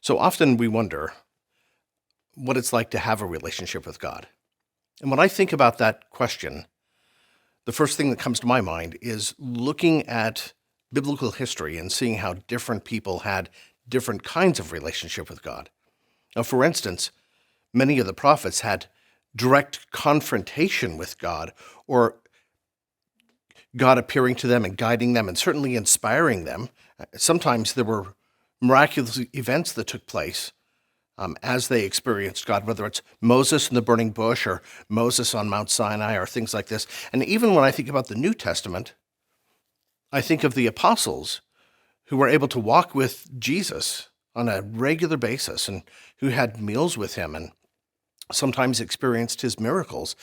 So often we wonder what it's like to have a relationship with God. And when I think about that question, the first thing that comes to my mind is looking at biblical history and seeing how different people had different kinds of relationship with God. Now, for instance, many of the prophets had direct confrontation with God, or God appearing to them and guiding them and certainly inspiring them. Sometimes there were miraculous events that took place as they experienced God, whether it's Moses in the burning bush or Moses on Mount Sinai or things like this. And even when I think about the New Testament, I think of the apostles who were able to walk with Jesus on a regular basis and who had meals with him and sometimes experienced his miracles,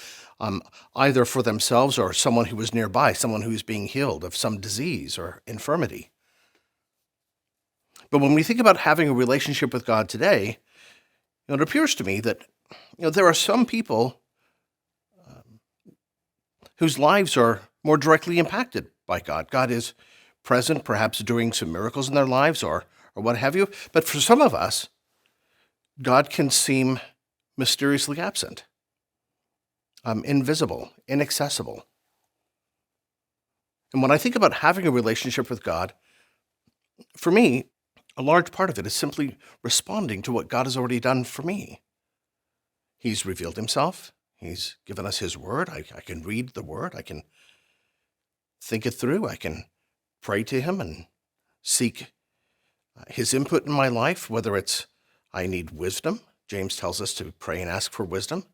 either for themselves or someone who was nearby, someone who was being healed of some disease or infirmity. But when we think about having a relationship with God today, it appears to me that there are some people whose lives are more directly impacted by God. God is present, perhaps doing some miracles in their lives or what have you. But for some of us, God can seem mysteriously absent, invisible, inaccessible. And when I think about having a relationship with God, for me, a large part of it is simply responding to what God has already done for me. He's revealed himself. He's given us his word. I can read the word. I can think it through. I can pray to him and seek his input in my life, whether it's I need wisdom. James tells us to pray and ask for wisdom,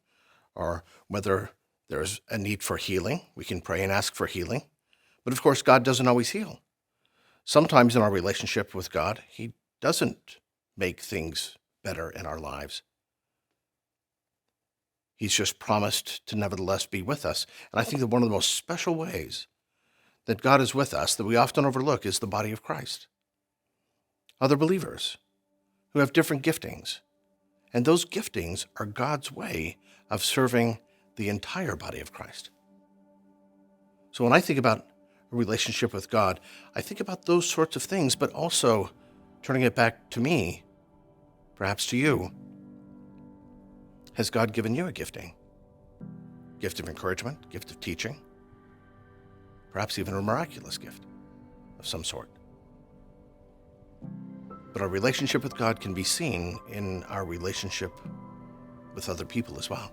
or whether there's a need for healing. We can pray and ask for healing. But of course, God doesn't always heal. Sometimes in our relationship with God, he doesn't make things better in our lives. He's just promised to nevertheless be with us. And I think that one of the most special ways that God is with us that we often overlook is the body of Christ. Other believers who have different giftings. And those giftings are God's way of serving the entire body of Christ. So when I think about a relationship with God, I think about those sorts of things, but also turning it back to me, perhaps to you. Has God given you a gifting? Gift of encouragement, gift of teaching, perhaps even a miraculous gift of some sort. But our relationship with God can be seen in our relationship with other people as well.